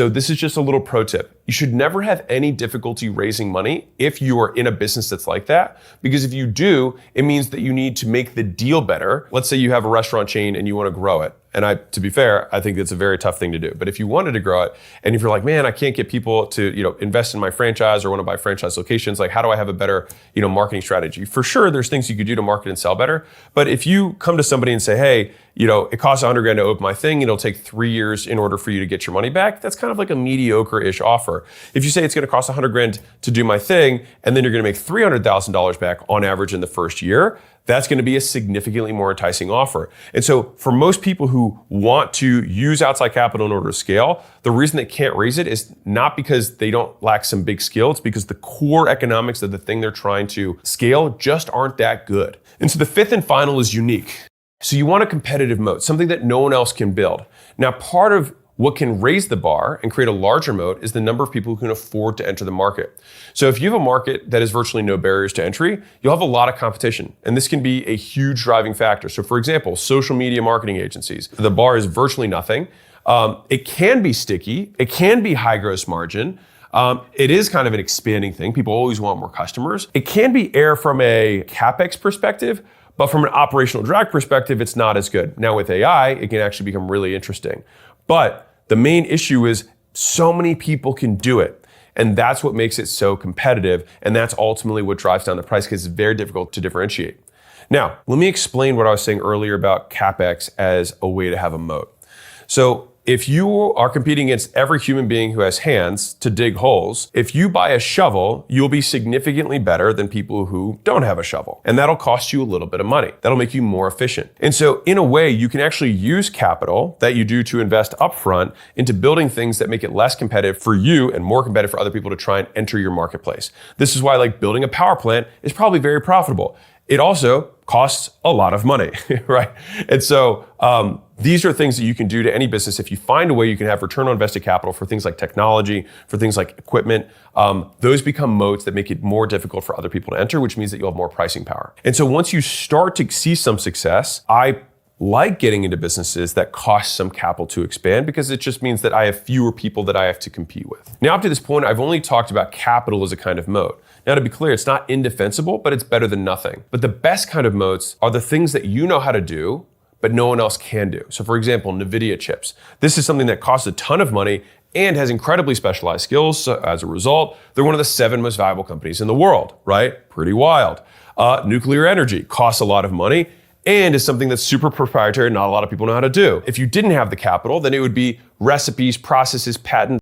So this is just a little pro tip. You should never have any difficulty raising money if you are in a business that's like that, because if you do, it means that you need to make the deal better. Let's say you have a restaurant chain and you want to grow it. And to be fair, I think it's a very tough thing to do. But if you wanted to grow it, and if you're like, man, I can't get people to, invest in my franchise or want to buy franchise locations, like how do I have a better, marketing strategy? For sure, there's things you could do to market and sell better. But if you come to somebody and say, hey, it costs $100,000 to open my thing, it'll take 3 years in order for you to get your money back. That's kind of like a mediocre-ish offer. If you say it's going to cost $100,000 to do my thing, and then you're going to make $300,000 back on average in the first year, that's going to be a significantly more enticing offer. And so for most people who want to use outside capital in order to scale, the reason they can't raise it is not because they don't lack some big skill, it's because the core economics of the thing they're trying to scale just aren't that good. And so the fifth and final is unique. So you want a competitive moat, something that no one else can build. Now, part of what can raise the bar and create a larger moat is the number of people who can afford to enter the market. So if you have a market that has virtually no barriers to entry, you'll have a lot of competition. And this can be a huge driving factor. So for example, social media marketing agencies, the bar is virtually nothing. It can be sticky. It can be high gross margin. It is kind of an expanding thing. People always want more customers. It can be air from a CapEx perspective, but from an operational drag perspective, it's not as good. Now with AI, it can actually become really interesting. But the main issue is so many people can do it. And that's what makes it so competitive. And that's ultimately what drives down the price because it's very difficult to differentiate. Now, let me explain what I was saying earlier about CapEx as a way to have a moat. So if you are competing against every human being who has hands to dig holes, if you buy a shovel, you'll be significantly better than people who don't have a shovel. And that'll cost you a little bit of money. That'll make you more efficient. And so in a way, you can actually use capital that you do to invest upfront into building things that make it less competitive for you and more competitive for other people to try and enter your marketplace. This is why building a power plant is probably very profitable. It also costs a lot of money, right? And so these are things that you can do to any business. If you find a way you can have return on invested capital for things like technology, for things like equipment, those become moats that make it more difficult for other people to enter, which means that you'll have more pricing power. And so once you start to see some success, I like getting into businesses that cost some capital to expand because it just means that I have fewer people that I have to compete with. Now, up to this point, I've only talked about capital as a kind of moat. Now, to be clear, it's not indefensible, but it's better than nothing. But the best kind of moats are the things that you know how to do, but no one else can do. So for example, NVIDIA chips. This is something that costs a ton of money and has incredibly specialized skills. So as a result, they're one of the 7 most valuable companies in the world, right? Pretty wild. Nuclear energy costs a lot of money and is something that's super proprietary and not a lot of people know how to do. If you didn't have the capital, then it would be recipes, processes, patents,